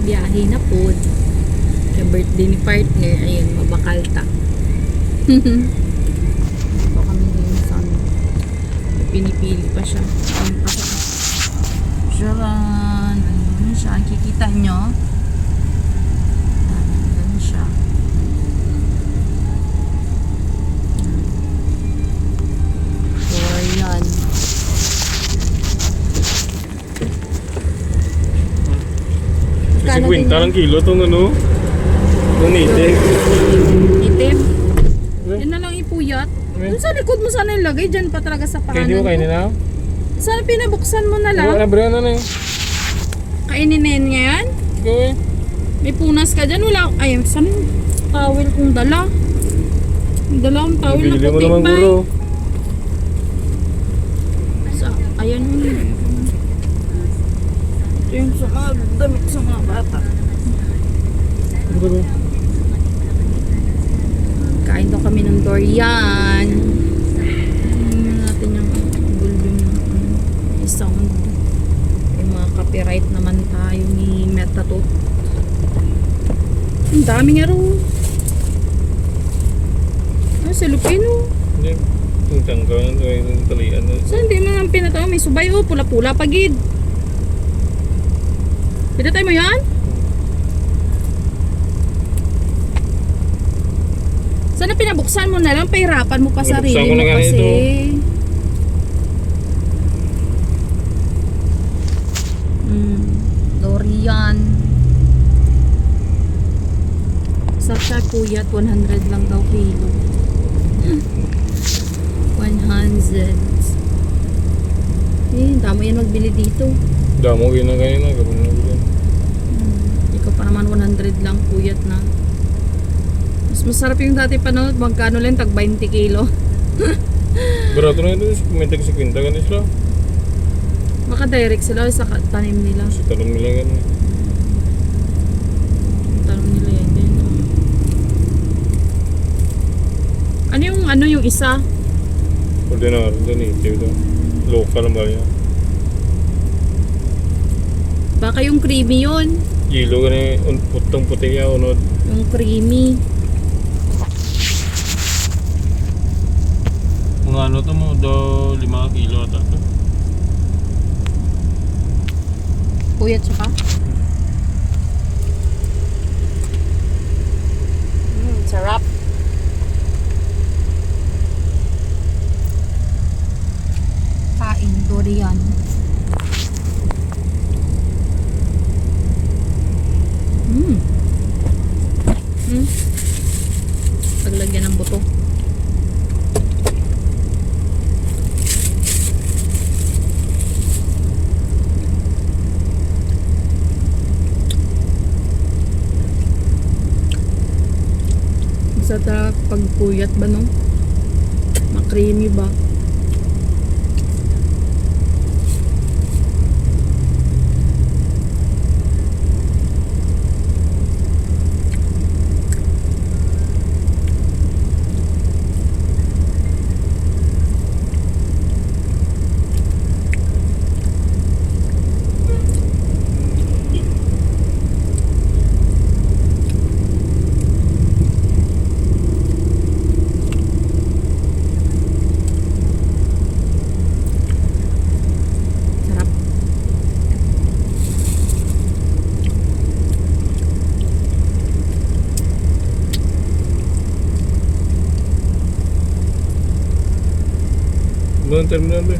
biyahe na po. Kaya birthday ni partner, ayun, mabakalta. Ito kami ngayon sa ano. Pinipili pa siya. Ayun pa siya. Sharon. Ano siya? Kikita nyo? Ano siya? So, ayan. Kasi kwenta ng kilo itong ano? Itong native. Itim? Yan na lang ipuyat. Dun sa likod mo sana ilagay. Dyan pa talaga sa Kaya pakanan hindi mo ko. kainin na? Sana pinabuksan mo na lang. Wala, bro, ano na eh. Kainin na yan ngayon? Go eh. May punas ka dyan. Wala. Ay, saan yung towel kong dala? Yung dala akong towel na Bili mo puti naman, pa. guro. Ayan yun. Ito yung sa mga damit sa mga bata. Ano ba? Kain daw kami ng durian. Tingnan natin yung volume ng sound. Yung mga copyright naman tayo ni Metatot. Ang dami nga rin. Ah, sa Lupino. Hindi. Itong tanggaw ng talian. Saan hindi mo naman pinatawa? May subay oh, pula-pula pagid. Pinatay mo yan? Sana pinabuksan mo na lang, pahirapan mo pa sarili Pinabuksan ko mo na kasi. ganito. Dorian. Sa puyat, 100 lang daw kilo. 100. Eh, damo yan magbili dito. Damo na kayo na. Gabon na gabon. Ikaw pa naman 100 lang, puyat na. Mas masarap yung dati pa no, magkano lang, tag 20 kilo. Barato na ito. May tag 50 ganun sila. Baka direct sila sa tanim nila. Sa talong nila ganun. Tanim nila yan din. Ano yung isa? Ordinary ito, native ito. Local ba yan? Baka yung creamy yun. Yelo ka na putong puti yan. Unod. Yung creamy. Mga ano ito mo, 5 kilo ata ito. Puyat siya ka? Sarap. Kain, durian. Paglagyan ng buto. Sa pagpuyat ba no? Ma-creamy ba? Doon terminal ba?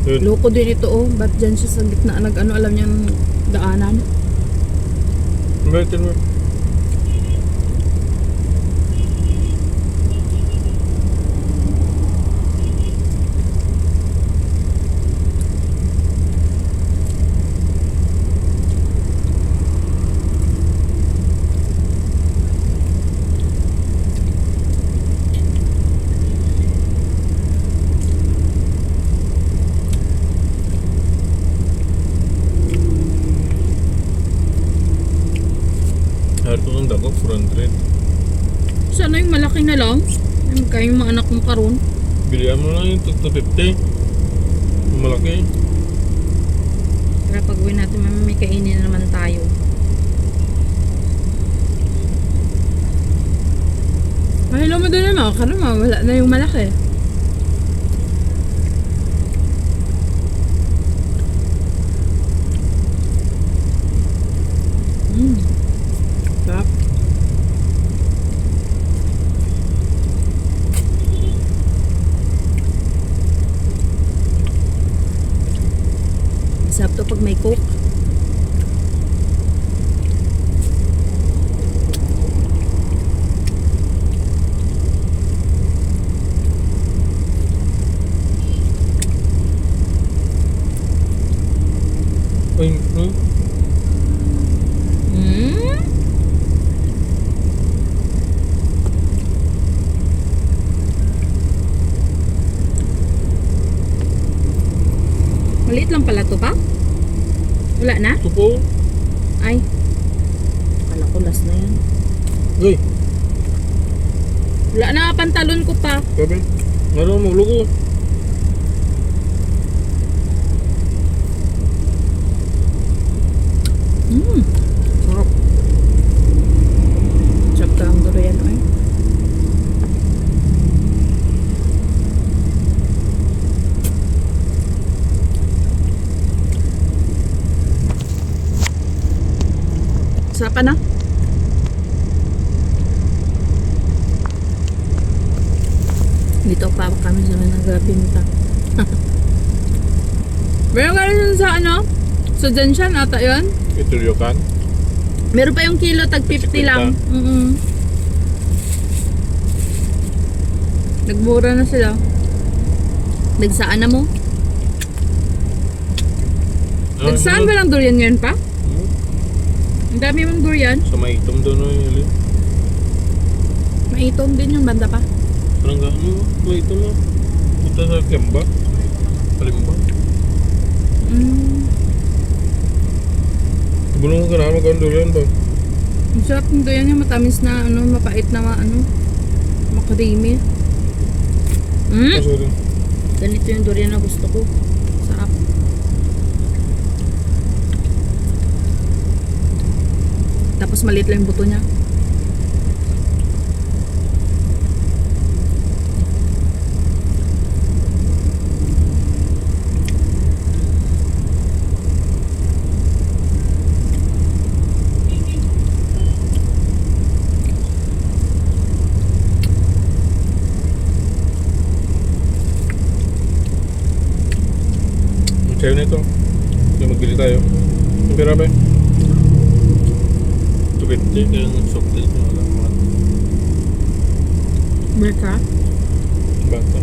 Doon. Loko din ito oh. Ba't dyan siya sa gitna nag-ano, alam niyang daanan? Doon terminal. Harto ng dako, 400. Sana yung malaki na lang. Ay, magkaya yung mga anak mong karon. Bilihan mo lang yung 250. Yung malaki. Para pag uwi natin, may kainin na naman tayo. Mahilo mo din ano, karama, wala na yung malaki. Sarap. Sarap to pag may coke. Uy, Maliit lang pala to pa? Wala na? ito po. Ay. Kala ko last na yan. Uy, Wala na pantalon ko pa. sabi. Meron mo, lugo. Sarap. Sarap ka ang durian ay. Sarap na? Dito pa kami sa mga nagbinta. Meron ka rin sa ano? Sa Genshan ata yun? Ito kan. Meron pa yung kilo, tag 50 lang. Nagmura na sila. Nagsaan na mo? Nagsaan ba lang durian ngayon pa? Ang dami mong durian. Sa maitom doon no yun. Maitom din yung banda pa. Parang gaano, maitom na. Ito sa Kemba. Kalimba. Bulong ka na magkano yan ba? Ang sarap ng durian yung matamis na ano, mapait na makarimi. Sorry. Ganito yung durian na gusto ko. Sarap. Tapos maliit lang yung buto niya. Sa'yo na ito. Kaya magbili tayo. Ang pera ba? 250. Kaya nag-soft drinks mo. Wala mga Merka? bata.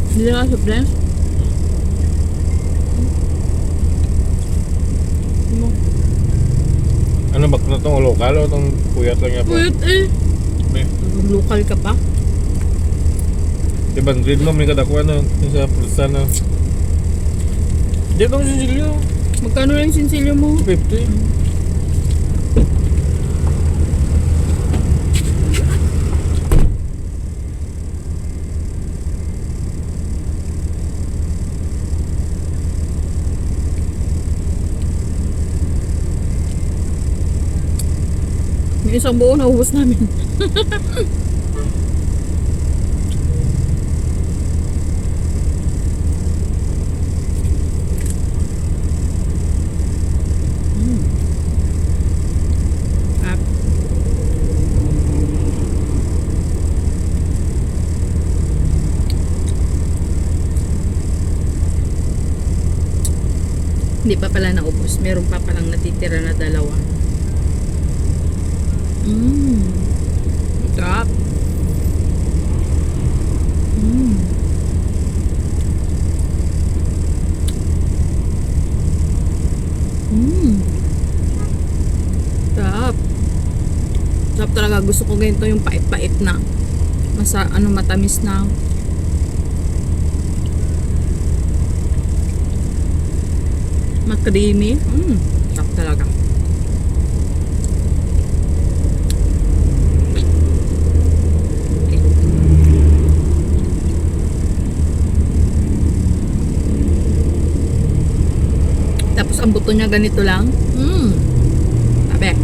Hindi ka soft drinks? Ano ba na itong lokal o itong puyat lang yan po? Puyat eh. May Local ka pa? ibang grade mo, may kadakuan na. Yung sa pulsa na. Hindi itong sinsilyo. Magkano lang yung sinsilyo mo? 50. Yung isang buo naubos namin. Up. Hindi pa pala naubos. Meron pa palang natitira na dalawa. Sarap. Sarap. Sarap talaga. Gusto ko ganito yung pait-pait na. Matamis na. Creamy. Sarap talaga. Tapos ang buto na ganito lang. Sabi.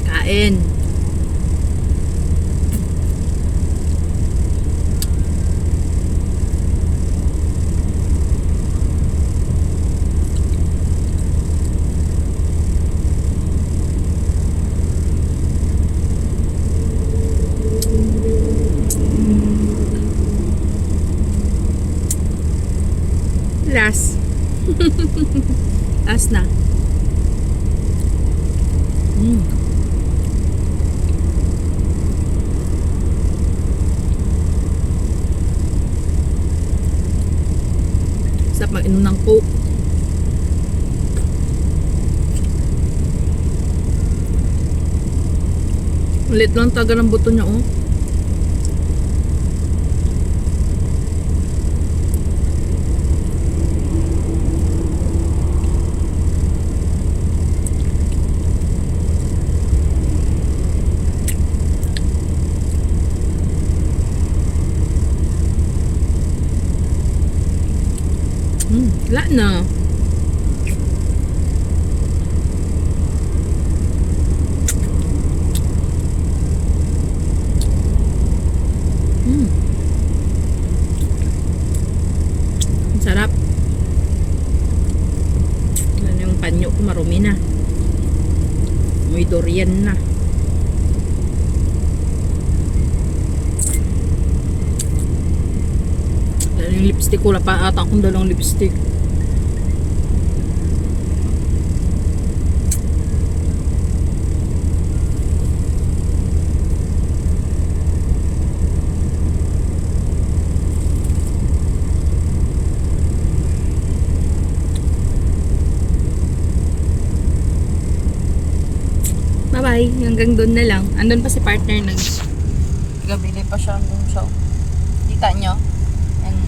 Kain. Last. Last na. Sarap mag-inom ng Coke. Ulit lang taga ng buto niya, oh. Wala na. Ang sarap. Yan yung panyo ko, marumi na. May durian na. Yan yung lipstick ko. Wala pa ata akong dalawang lipstick. Bye-bye. Hanggang doon na lang. Andun pa si partner nag gabili pa siya andun siya. Kita nyo? And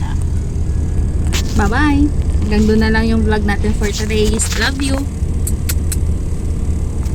bye-bye. Hanggang doon na lang yung vlog natin for today. Love you.